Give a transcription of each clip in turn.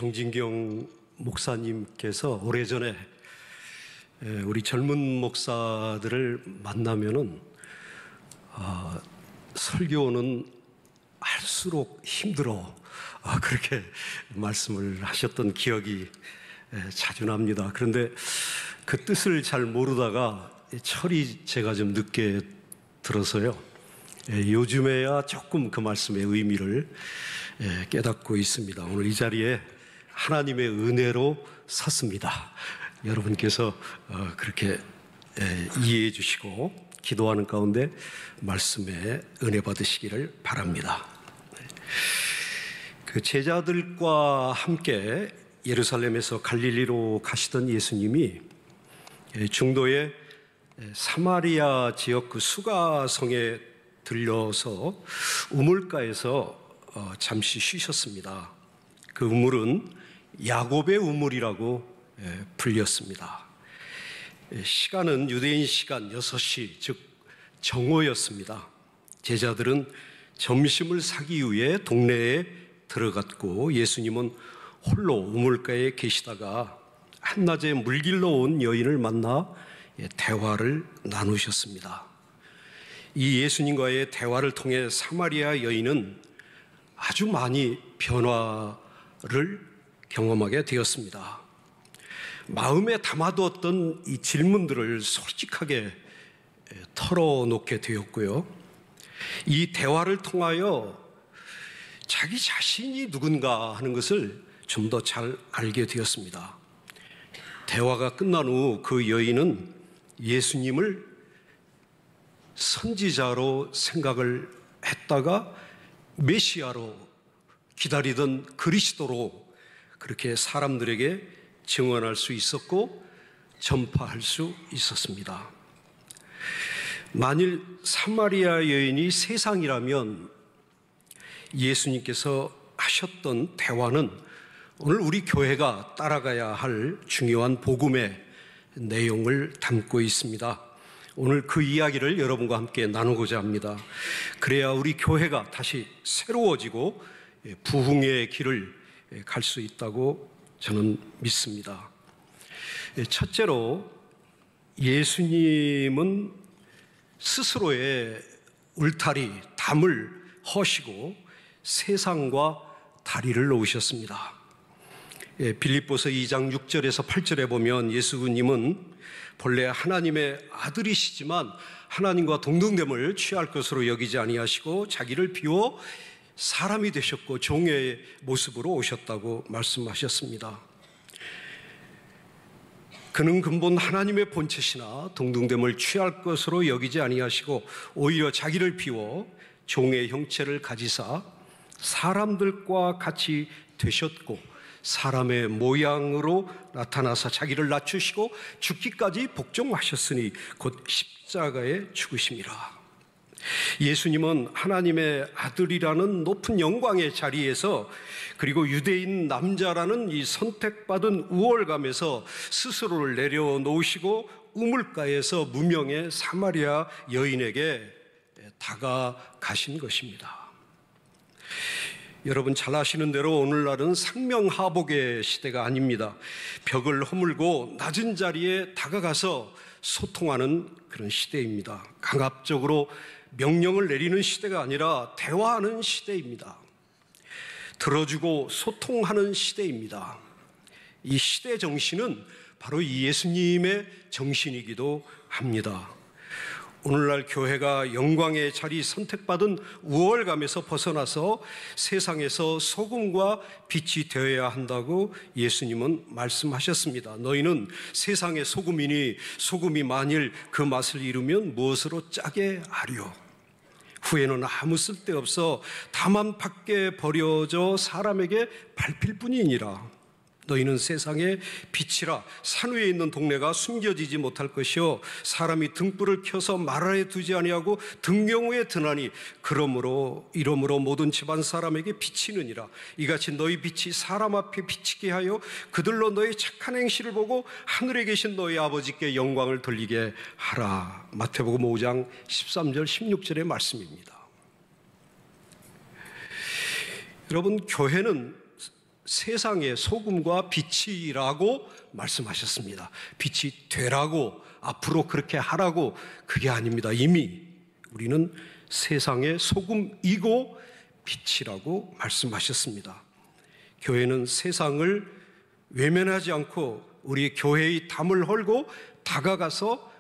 정진경 목사님께서 오래전에 우리 젊은 목사들을 만나면은 설교는 할수록 힘들어 그렇게 말씀을 하셨던 기억이 자주 납니다. 그런데 그 뜻을 잘 모르다가 철이 제가 좀 늦게 들어서요, 요즘에야 조금 그 말씀의 의미를 깨닫고 있습니다. 오늘 이 자리에 하나님의 은혜로 섰습니다. 여러분께서 그렇게 이해해 주시고 기도하는 가운데 말씀에 은혜 받으시기를 바랍니다. 그 제자들과 함께 예루살렘에서 갈릴리로 가시던 예수님이 중도의 사마리아 지역 그 수가성에 들려서 우물가에서 잠시 쉬셨습니다. 그 우물은 야곱의 우물이라고 불렸습니다. 시간은 유대인 시간 6시, 즉 정오였습니다. 제자들은 점심을 사기 위해 동네에 들어갔고 예수님은 홀로 우물가에 계시다가 한낮에 물길로 온 여인을 만나 대화를 나누셨습니다. 이 예수님과의 대화를 통해 사마리아 여인은 아주 많이 변화를 경험하게 되었습니다. 마음에 담아두었던 이 질문들을 솔직하게 털어놓게 되었고요, 이 대화를 통하여 자기 자신이 누군가 하는 것을 좀 더 잘 알게 되었습니다. 대화가 끝난 후 그 여인은 예수님을 선지자로 생각을 했다가 메시아로 기다리던 그리스도로 그렇게 사람들에게 증언할 수 있었고 전파할 수 있었습니다. 만일 사마리아 여인이 세상이라면 예수님께서 하셨던 대화는 오늘 우리 교회가 따라가야 할 중요한 복음의 내용을 담고 있습니다. 오늘 그 이야기를 여러분과 함께 나누고자 합니다. 그래야 우리 교회가 다시 새로워지고 부흥의 길을 갈 수 있다고 저는 믿습니다. 첫째로, 예수님은 스스로의 울타리, 담을 허시고 세상과 다리를 놓으셨습니다. 빌립보서 2장 6절에서 8절에 보면 예수님은 본래 하나님의 아들이시지만 하나님과 동등됨을 취할 것으로 여기지 아니하시고 자기를 비워 사람이 되셨고 종의 모습으로 오셨다고 말씀하셨습니다. 그는 근본 하나님의 본체시나 동등됨을 취할 것으로 여기지 아니하시고 오히려 자기를 비워 종의 형체를 가지사 사람들과 같이 되셨고 사람의 모양으로 나타나서 자기를 낮추시고 죽기까지 복종하셨으니 곧 십자가에 죽으심이라. 예수님은 하나님의 아들이라는 높은 영광의 자리에서, 그리고 유대인 남자라는 이 선택받은 우월감에서 스스로를 내려놓으시고 우물가에서 무명의 사마리아 여인에게 다가가신 것입니다. 여러분 잘 아시는 대로 오늘날은 상명하복의 시대가 아닙니다. 벽을 허물고 낮은 자리에 다가가서 소통하는 그런 시대입니다. 강압적으로 명령을 내리는 시대가 아니라 대화하는 시대입니다. 들어주고 소통하는 시대입니다. 이 시대 정신은 바로 이 예수님의 정신이기도 합니다. 오늘날 교회가 영광의 자리, 선택받은 우월감에서 벗어나서 세상에서 소금과 빛이 되어야 한다고 예수님은 말씀하셨습니다. 너희는 세상의 소금이니 소금이 만일 그 맛을 잃으면 무엇으로 짜게 하려? 후에는 아무 쓸데없어 다만 밖에 버려져 사람에게 밟힐 뿐이니라. 너희는 세상의 빛이라. 산 위에 있는 동네가 숨겨지지 못할 것이요 사람이 등불을 켜서 마라에 두지 아니하고 등경우에 드나니 이러므로 모든 집안 사람에게 비치느니라. 이같이 너희 빛이 사람 앞에 비치게 하여 그들로 너희 착한 행실을 보고 하늘에 계신 너희 아버지께 영광을 돌리게 하라. 마태복음 5장 13절 16절의 말씀입니다. 여러분, 교회는 세상의 소금과 빛이라고 말씀하셨습니다. 빛이 되라고, 앞으로 그렇게 하라고, 그게 아닙니다. 이미 우리는 세상의 소금이고 빛이라고 말씀하셨습니다. 교회는 세상을 외면하지 않고 우리 교회의 담을 헐고 다가가서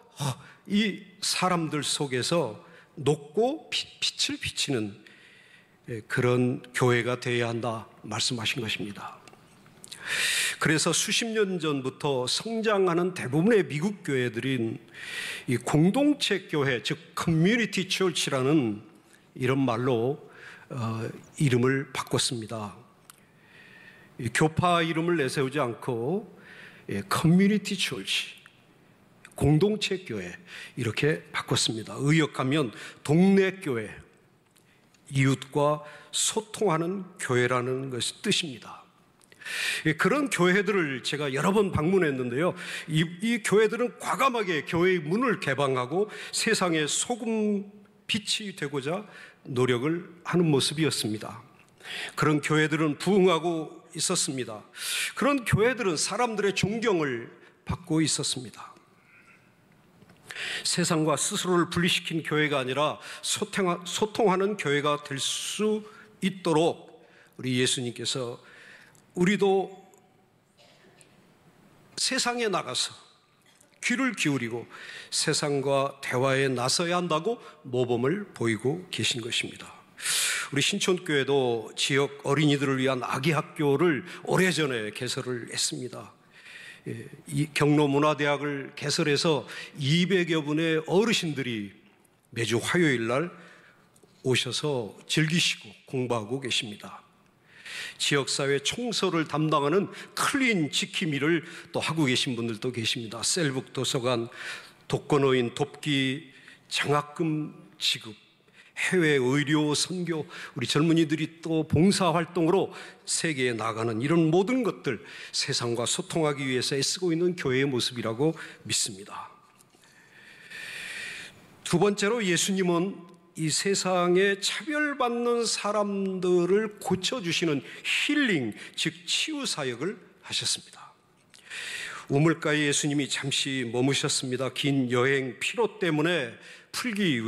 이 사람들 속에서 높고 빛을 비치는 그런 교회가 되어야 한다 말씀하신 것입니다. 그래서 수십 년 전부터 성장하는 대부분의 미국 교회들인 이 공동체 교회, 즉 커뮤니티 처치라는 이런 말로 이름을 바꿨습니다. 교파 이름을 내세우지 않고 커뮤니티 처치, 공동체 교회 이렇게 바꿨습니다. 의역하면 동네 교회, 이웃과 소통하는 교회라는 것이 뜻입니다. 그런 교회들을 제가 여러 번 방문했는데요, 이 교회들은 과감하게 교회의 문을 개방하고 세상의 소금 빛이 되고자 노력을 하는 모습이었습니다. 그런 교회들은 부흥하고 있었습니다. 그런 교회들은 사람들의 존경을 받고 있었습니다. 세상과 스스로를 분리시킨 교회가 아니라 소통하는 교회가 될 수 있도록 우리 예수님께서 우리도 세상에 나가서 귀를 기울이고 세상과 대화에 나서야 한다고 모범을 보이고 계신 것입니다. 우리 신촌교회도 지역 어린이들을 위한 아기 학교를 오래전에 개설을 했습니다. 이 경로문화대학을 개설해서 200여 분의 어르신들이 매주 화요일 날 오셔서 즐기시고 공부하고 계십니다. 지역사회 청소를 담당하는 클린 지킴이를 또 하고 계신 분들도 계십니다. 셀북 도서관, 독거노인 돕기, 장학금 지급, 해외 의료 선교, 우리 젊은이들이 또 봉사활동으로 세계에 나가는 이런 모든 것들, 세상과 소통하기 위해서 애쓰고 있는 교회의 모습이라고 믿습니다. 두 번째로 예수님은 이 세상에 차별받는 사람들을 고쳐주시는 힐링, 즉 치유 사역을 하셨습니다. 우물가에 예수님이 잠시 머무셨습니다. 긴 여행 피로 때문에 풀기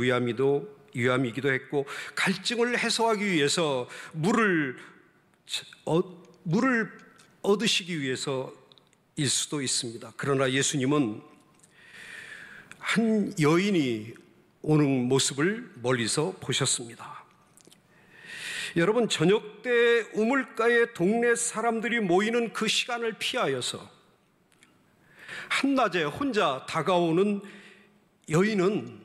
위함이기도 했고, 갈증을 해소하기 위해서 물을 얻으시기 위해서일 수도 있습니다. 그러나 예수님은 한 여인이 오는 모습을 멀리서 보셨습니다. 여러분, 저녁 때 우물가에 동네 사람들이 모이는 그 시간을 피하여서 한낮에 혼자 다가오는 여인은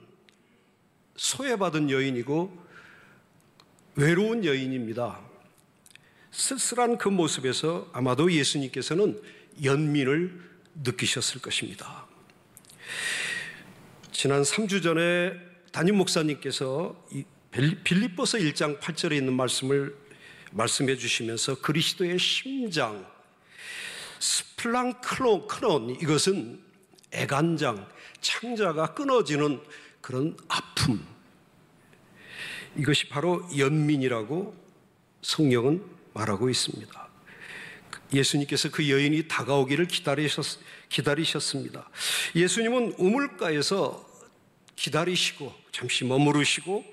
소외받은 여인이고 외로운 여인입니다. 쓸쓸한 그 모습에서 아마도 예수님께서는 연민을 느끼셨을 것입니다. 지난 3주 전에 담임 목사님께서 빌립보서 1장 8절에 있는 말씀을 말씀해 주시면서 그리스도의 심장, 스플랑크론, 이것은 애간장, 창자가 끊어지는 그런 아픔, 이것이 바로 연민이라고 성경은 말하고 있습니다. 예수님께서 그 여인이 다가오기를 기다리셨습니다. 예수님은 우물가에서 기다리시고 잠시 머무르시고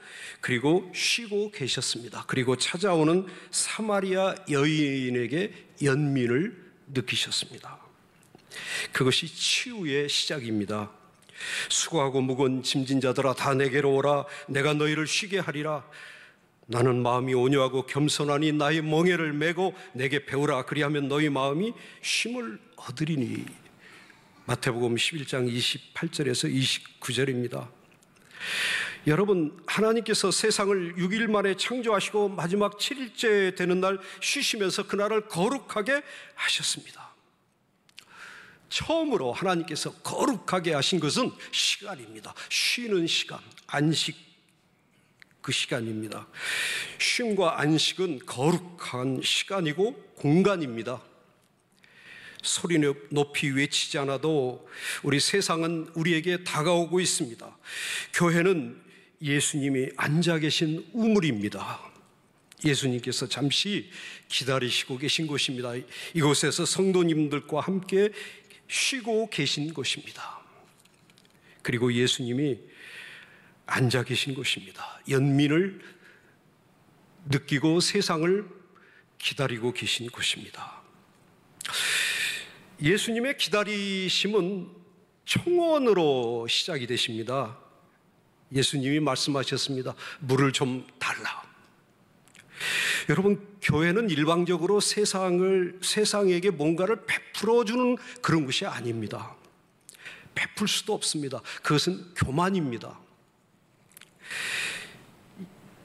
그리고 쉬고 계셨습니다. 그리고 찾아오는 사마리아 여인에게 연민을 느끼셨습니다. 그것이 치유의 시작입니다. 수고하고 무거운 짐진 자들아 다 내게로 오라, 내가 너희를 쉬게 하리라. 나는 마음이 온유하고 겸손하니 나의 멍에를 메고 내게 배우라. 그리하면 너희 마음이 쉼을 얻으리니. 마태복음 11장 28절에서 29절입니다. 여러분, 하나님께서 세상을 6일 만에 창조하시고 마지막 7일째 되는 날 쉬시면서 그날을 거룩하게 하셨습니다. 처음으로 하나님께서 거룩하게 하신 것은 시간입니다. 쉬는 시간, 안식, 그 시간입니다. 쉼과 안식은 거룩한 시간이고 공간입니다. 소리 높이 외치지 않아도 우리 세상은 우리에게 다가오고 있습니다. 교회는 예수님이 앉아 계신 우물입니다. 예수님께서 잠시 기다리시고 계신 곳입니다. 이곳에서 성도님들과 함께 쉬고 계신 곳입니다. 그리고 예수님이 앉아 계신 곳입니다. 연민을 느끼고 세상을 기다리고 계신 곳입니다. 예수님의 기다리심은 청원으로 시작이 되십니다. 예수님이 말씀하셨습니다. 물을 좀 달라. 여러분, 교회는 일방적으로 세상에게 뭔가를 베풀어주는 그런 것이 아닙니다. 베풀 수도 없습니다. 그것은 교만입니다.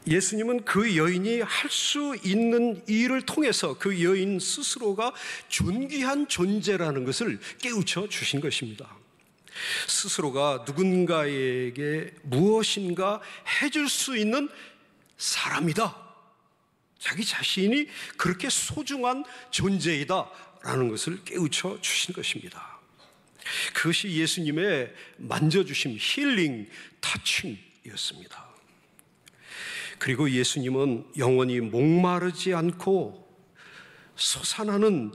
예수님은 그 여인이 할 수 있는 일을 통해서 그 여인 스스로가 존귀한 존재라는 것을 깨우쳐 주신 것입니다. 스스로가 누군가에게 무엇인가 해줄 수 있는 사람이다. 자기 자신이 그렇게 소중한 존재이다 라는 것을 깨우쳐 주신 것입니다. 그것이 예수님의 만져주심, 힐링, 터칭이었습니다. 그리고 예수님은 영원히 목마르지 않고 솟아나는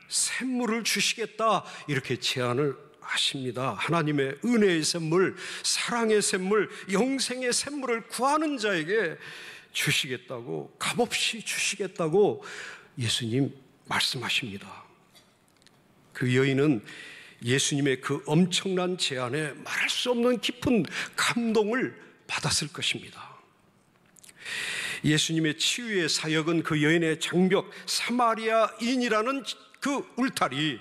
샘물을 주시겠다 이렇게 제안을 하십니다. 하나님의 은혜의 샘물, 사랑의 샘물, 영생의 샘물을 구하는 자에게 주시겠다고, 값없이 주시겠다고 예수님 말씀하십니다. 그 여인은 예수님의 그 엄청난 제안에 말할 수 없는 깊은 감동을 받았을 것입니다. 예수님의 치유의 사역은 그 여인의 장벽, 사마리아인이라는 그 울타리,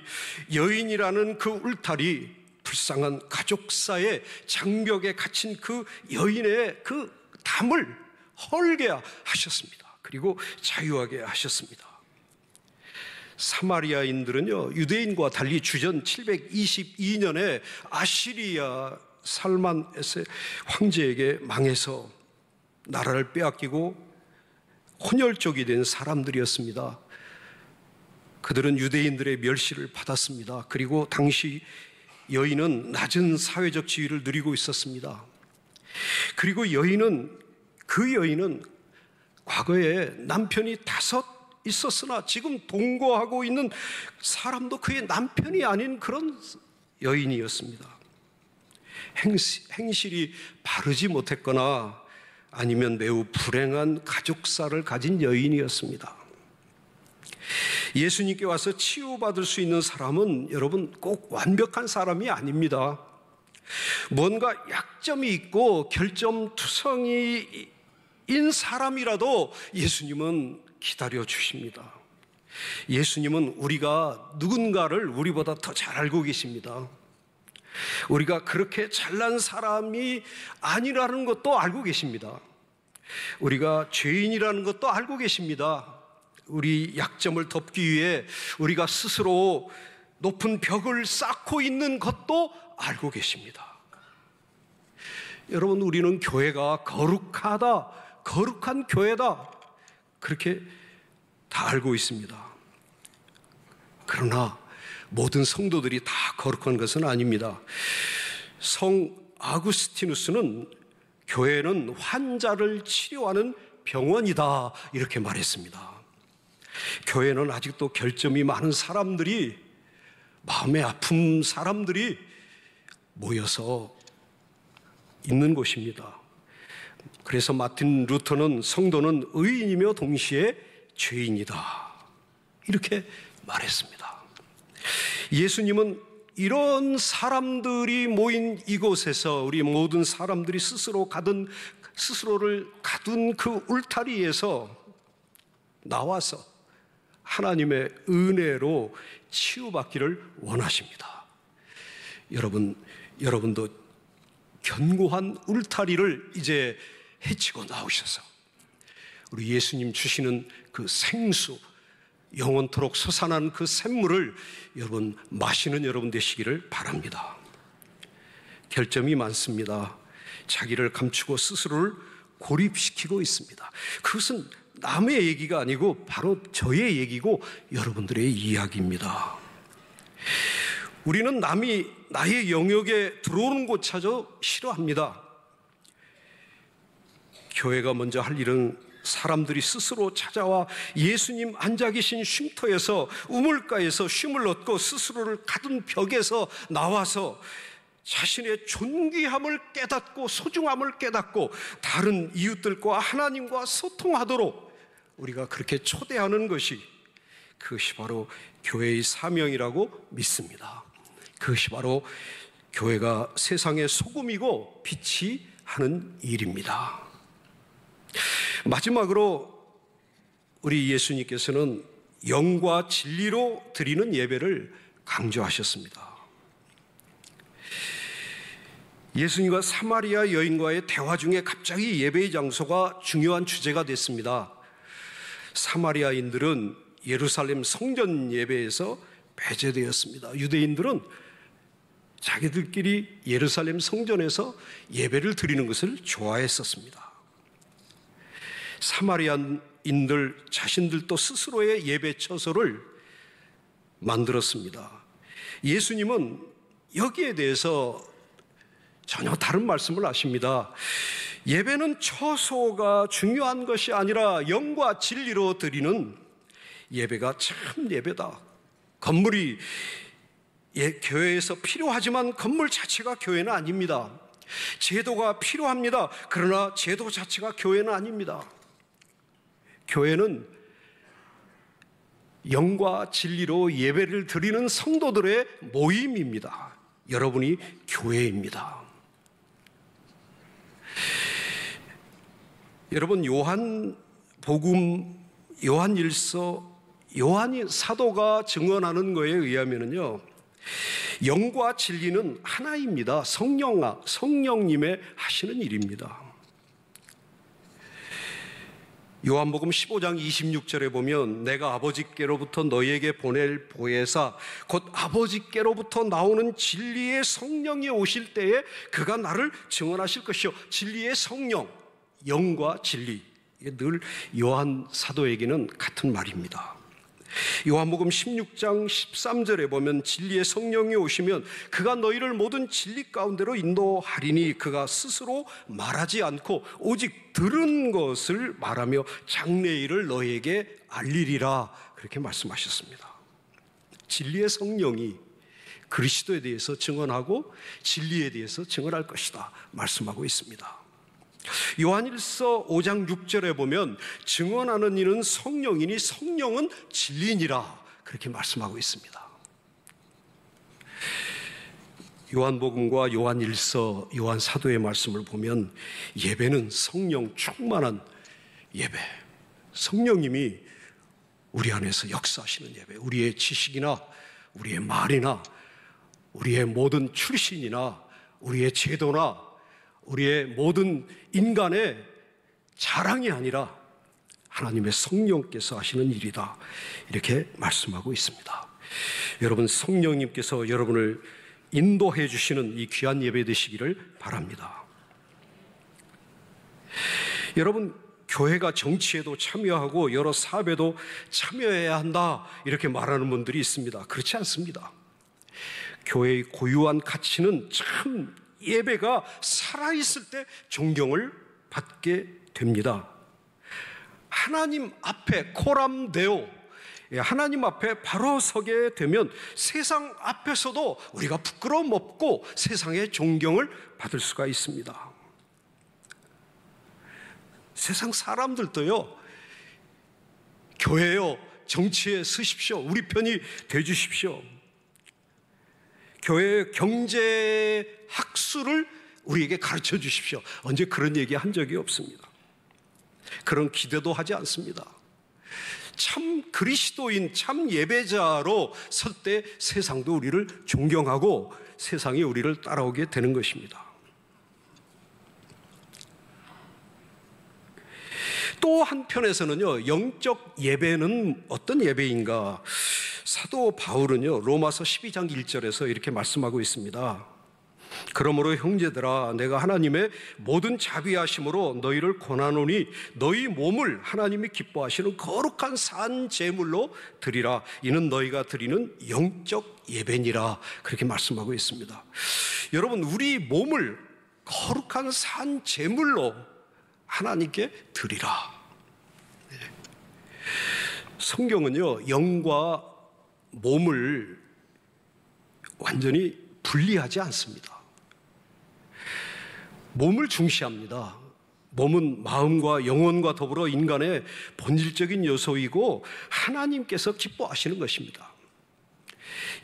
여인이라는 그 울타리, 불쌍한 가족사의 장벽에 갇힌 그 여인의 그 담을 헐게 하셨습니다. 그리고 자유하게 하셨습니다. 사마리아인들은요, 유대인과 달리 주전 722년에 아시리아 살만에세 황제에게 망해서 나라를 빼앗기고 혼혈족이 된 사람들이었습니다. 그들은 유대인들의 멸시를 받았습니다. 그리고 당시 여인은 낮은 사회적 지위를 누리고 있었습니다. 그리고 그 여인은 과거에 남편이 5 있었으나 지금 동거하고 있는 사람도 그의 남편이 아닌 그런 여인이었습니다. 행실이 바르지 못했거나 아니면 매우 불행한 가족사를 가진 여인이었습니다. 예수님께 와서 치유받을 수 있는 사람은 여러분 꼭 완벽한 사람이 아닙니다. 뭔가 약점이 있고 결점투성이인 사람이라도 예수님은 기다려 주십니다. 예수님은 우리가 누군가를 우리보다 더 잘 알고 계십니다. 우리가 그렇게 잘난 사람이 아니라는 것도 알고 계십니다. 우리가 죄인이라는 것도 알고 계십니다. 우리 약점을 덮기 위해 우리가 스스로 높은 벽을 쌓고 있는 것도 알고 계십니다. 여러분, 우리는 교회가 거룩하다, 거룩한 교회다, 그렇게 다 알고 있습니다. 그러나 모든 성도들이 다 거룩한 것은 아닙니다. 성 아구스티누스는 교회는 환자를 치료하는 병원이다 이렇게 말했습니다. 교회는 아직도 결점이 많은 사람들이, 마음의 아픈 사람들이 모여서 있는 곳입니다. 그래서 마틴 루터는 성도는 의인이며 동시에 죄인이다 이렇게 말했습니다. 예수님은 이런 사람들이 모인 이곳에서 우리 모든 사람들이 스스로를 가둔 그 울타리에서 나와서 하나님의 은혜로 치유받기를 원하십니다. 여러분도 견고한 울타리를 이제 헤치고 나오셔서 우리 예수님 주시는 그 생수, 영원토록 솟아나는 그 샘물을 여러분 마시는 여러분 되시기를 바랍니다. 결점이 많습니다. 자기를 감추고 스스로를 고립시키고 있습니다. 그것은 남의 얘기가 아니고 바로 저의 얘기고 여러분들의 이야기입니다. 우리는 남이 나의 영역에 들어오는 곳마저 싫어합니다. 교회가 먼저 할 일은 사람들이 스스로 찾아와 예수님 앉아 계신 쉼터에서 우물가에서 쉼을 얻고 스스로를 가둔 벽에서 나와서 자신의 존귀함을 깨닫고 소중함을 깨닫고 다른 이웃들과 하나님과 소통하도록 우리가 그렇게 초대하는 것이, 그것이 바로 교회의 사명이라고 믿습니다. 그것이 바로 교회가 세상의 소금이고 빛이 하는 일입니다. 마지막으로 우리 예수님께서는 영과 진리로 드리는 예배를 강조하셨습니다. 예수님과 사마리아 여인과의 대화 중에 갑자기 예배의 장소가 중요한 주제가 됐습니다. 사마리아인들은 예루살렘 성전 예배에서 배제되었습니다. 유대인들은 자기들끼리 예루살렘 성전에서 예배를 드리는 것을 좋아했었습니다. 사마리아인들 자신들도 스스로의 예배 처소를 만들었습니다. 예수님은 여기에 대해서 전혀 다른 말씀을 하십니다. 예배는 처소가 중요한 것이 아니라 영과 진리로 드리는 예배가 참 예배다. 건물이 교회에서 필요하지만 건물 자체가 교회는 아닙니다. 제도가 필요합니다. 그러나 제도 자체가 교회는 아닙니다. 교회는 영과 진리로 예배를 드리는 성도들의 모임입니다. 여러분이 교회입니다. 여러분, 요한복음, 요한일서, 요한이 사도가 증언하는 것에 의하면요, 영과 진리는 하나입니다. 성령님의 하시는 일입니다. 요한복음 15장 26절에 보면 내가 아버지께로부터 너희에게 보낼 보혜사 곧 아버지께로부터 나오는 진리의 성령이 오실 때에 그가 나를 증언하실 것이요. 진리의 성령, 영과 진리, 이게 늘 요한 사도에게는 같은 말입니다. 요한복음 16장 13절에 보면 진리의 성령이 오시면 그가 너희를 모든 진리 가운데로 인도하리니 그가 스스로 말하지 않고 오직 들은 것을 말하며 장래일을 너희에게 알리리라, 그렇게 말씀하셨습니다. 진리의 성령이 그리스도에 대해서 증언하고 진리에 대해서 증언할 것이다 말씀하고 있습니다. 요한일서 5장 6절에 보면 증언하는 이는 성령이니 성령은 진리니라, 그렇게 말씀하고 있습니다. 요한복음과 요한일서, 요한사도의 말씀을 보면 예배는 성령 충만한 예배, 성령님이 우리 안에서 역사하시는 예배, 우리의 지식이나 우리의 말이나 우리의 모든 출신이나 우리의 제도나 우리의 모든 인간의 자랑이 아니라 하나님의 성령께서 하시는 일이다, 이렇게 말씀하고 있습니다. 여러분, 성령님께서 여러분을 인도해 주시는 이 귀한 예배 되시기를 바랍니다. 여러분, 교회가 정치에도 참여하고 여러 사업에도 참여해야 한다, 이렇게 말하는 분들이 있습니다. 그렇지 않습니다. 교회의 고유한 가치는 참 예배가 살아있을 때 존경을 받게 됩니다. 하나님 앞에 코람데오, 하나님 앞에 바로 서게 되면 세상 앞에서도 우리가 부끄러움 없고 세상의 존경을 받을 수가 있습니다. 세상 사람들도요, 교회요, 정치에 서십시오, 우리 편이 되주십시오, 교회의 경제 학술을 우리에게 가르쳐 주십시오, 언제 그런 얘기 한 적이 없습니다. 그런 기대도 하지 않습니다. 참 그리스도인, 참 예배자로 설 때 세상도 우리를 존경하고 세상이 우리를 따라오게 되는 것입니다. 또 한편에서는요, 영적 예배는 어떤 예배인가? 사도 바울은요, 로마서 12장 1절에서 이렇게 말씀하고 있습니다. 그러므로 형제들아, 내가 하나님의 모든 자비하심으로 너희를 권하노니 너희 몸을 하나님이 기뻐하시는 거룩한 산 제물로 드리라. 이는 너희가 드리는 영적 예배니라, 그렇게 말씀하고 있습니다. 여러분, 우리 몸을 거룩한 산 제물로 하나님께 드리라. 성경은요, 영과 몸을 완전히 분리하지 않습니다. 몸을 중시합니다. 몸은 마음과 영혼과 더불어 인간의 본질적인 요소이고 하나님께서 기뻐하시는 것입니다.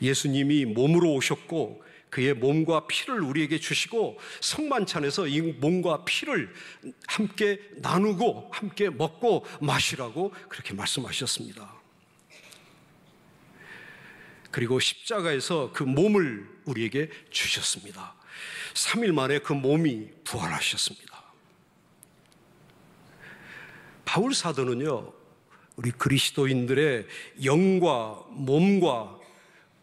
예수님이 몸으로 오셨고 그의 몸과 피를 우리에게 주시고 성만찬에서 이 몸과 피를 함께 나누고 함께 먹고 마시라고 그렇게 말씀하셨습니다. 그리고 십자가에서 그 몸을 우리에게 주셨습니다. 3일 만에 그 몸이 부활하셨습니다. 바울 사도는요, 우리 그리스도인들의 영과 몸과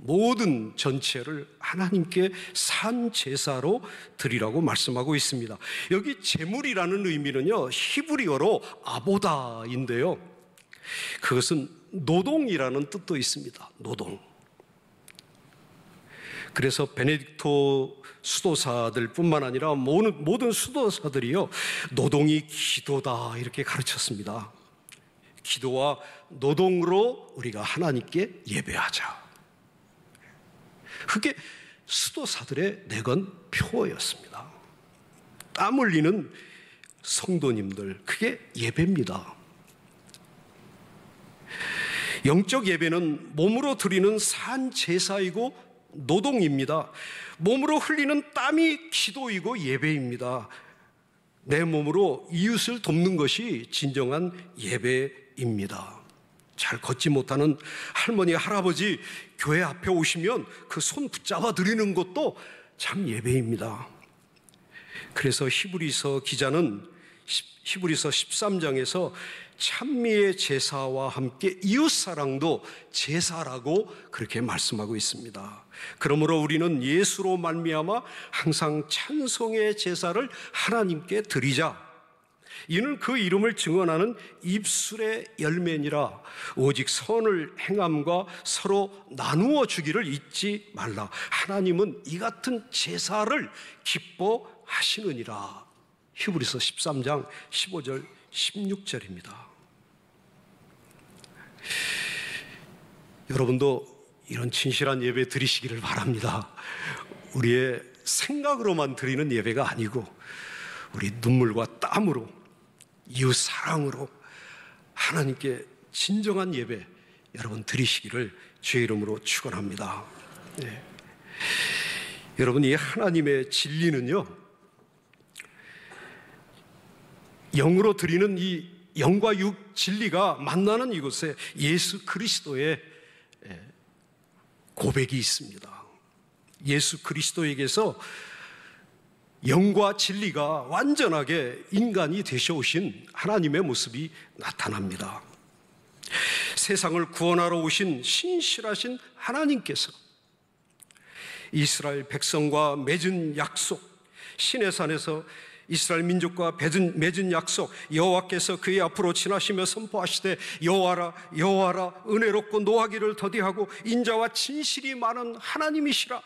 모든 전체를 하나님께 산 제사로 드리라고 말씀하고 있습니다. 여기 제물이라는 의미는요, 히브리어로 아보다인데요, 그것은 노동이라는 뜻도 있습니다. 노동. 그래서 베네딕토 수도사들 뿐만 아니라 모든 수도사들이요, 노동이 기도다 이렇게 가르쳤습니다. 기도와 노동으로 우리가 하나님께 예배하자. 그게 수도사들의 내건 표어였습니다. 땀 흘리는 성도님들, 그게 예배입니다. 영적 예배는 몸으로 드리는 산 제사이고 노동입니다. 몸으로 흘리는 땀이 기도이고 예배입니다. 내 몸으로 이웃을 돕는 것이 진정한 예배입니다. 잘 걷지 못하는 할머니, 할아버지 교회 앞에 오시면 그 손 붙잡아 드리는 것도 참 예배입니다. 그래서 히브리서 기자는 히브리서 13장에서 찬미의 제사와 함께 이웃사랑도 제사라고 그렇게 말씀하고 있습니다. 그러므로 우리는 예수로 말미암아 항상 찬송의 제사를 하나님께 드리자. 이는 그 이름을 증언하는 입술의 열매니라. 오직 선을 행함과 서로 나누어 주기를 잊지 말라. 하나님은 이 같은 제사를 기뻐하시느니라. 히브리서 13장 15절 16절입니다. 여러분도 이런 진실한 예배 드리시기를 바랍니다. 우리의 생각으로만 드리는 예배가 아니고 우리 눈물과 땀으로, 이웃 사랑으로 하나님께 진정한 예배 여러분 드리시기를 주의 이름으로 축원합니다. 네. 여러분, 이 하나님의 진리는요, 영으로 드리는 이 영과 육 진리가 만나는 이곳에 예수 그리스도의 고백이 있습니다. 예수 그리스도에게서 영과 진리가 완전하게 인간이 되셔오신 하나님의 모습이 나타납니다. 세상을 구원하러 오신 신실하신 하나님께서 이스라엘 백성과 맺은 약속, 시내산에서 이스라엘 민족과 맺은 약속, 여호와께서 그의 앞으로 지나시며 선포하시되 여호와라 여호와라 은혜롭고 노하기를 더디하고 인자와 진실이 많은 하나님이시라.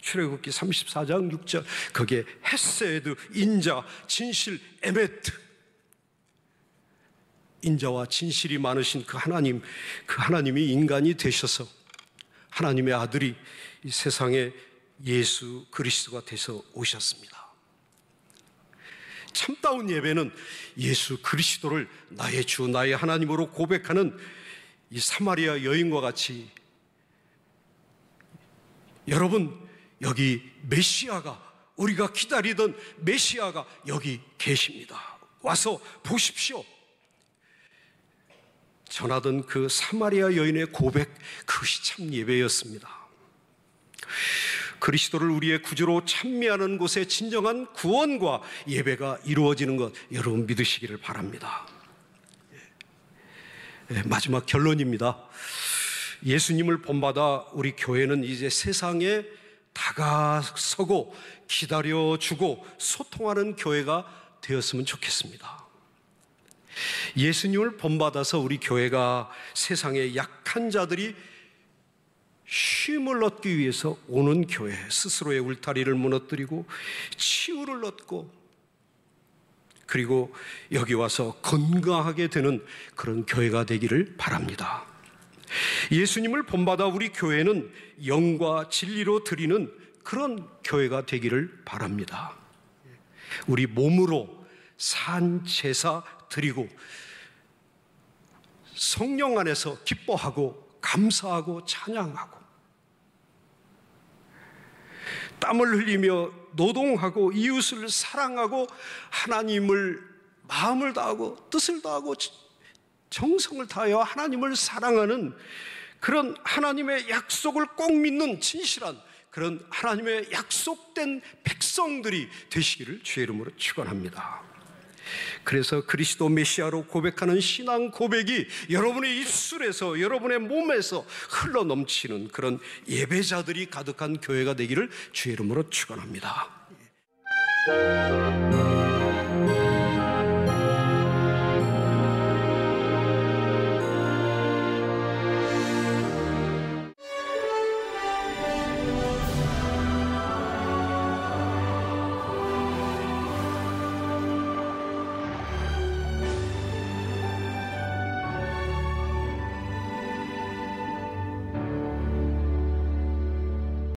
출애굽기 34장 6절. 거기에 헤세드, 인자, 진실, 에메트, 인자와 진실이 많으신 그 하나님이 인간이 되셔서 하나님의 아들이 이 세상에 예수 그리스도가 되서 오셨습니다. 참다운 예배는 예수 그리스도를 나의 주, 나의 하나님으로 고백하는 이 사마리아 여인과 같이, 여러분, 여기 메시아가, 우리가 기다리던 메시아가 여기 계십니다. 와서 보십시오. 전하던 그 사마리아 여인의 고백, 그것이 참 예배였습니다. 그리스도를 우리의 구주로 찬미하는 곳에 진정한 구원과 예배가 이루어지는 것, 여러분 믿으시기를 바랍니다. 마지막 결론입니다. 예수님을 본받아 우리 교회는 이제 세상에 다가서고 기다려주고 소통하는 교회가 되었으면 좋겠습니다. 예수님을 본받아서 우리 교회가 세상의 약한 자들이 쉼을 얻기 위해서 오는 교회, 스스로의 울타리를 무너뜨리고 치유를 얻고 그리고 여기 와서 건강하게 되는 그런 교회가 되기를 바랍니다. 예수님을 본받아 우리 교회는 영과 진리로 드리는 그런 교회가 되기를 바랍니다. 우리 몸으로 산 제사 드리고 성령 안에서 기뻐하고 감사하고 찬양하고 땀을 흘리며 노동하고 이웃을 사랑하고 하나님을 마음을 다하고 뜻을 다하고 정성을 다하여 하나님을 사랑하는 그런 하나님의 약속을 꼭 믿는 진실한 그런 하나님의 약속된 백성들이 되시기를 주의 이름으로 축원합니다. 그래서 그리스도 메시아로 고백하는 신앙 고백이 여러분의 입술에서 여러분의 몸에서 흘러넘치는 그런 예배자들이 가득한 교회가 되기를 주의 이름으로 축원합니다.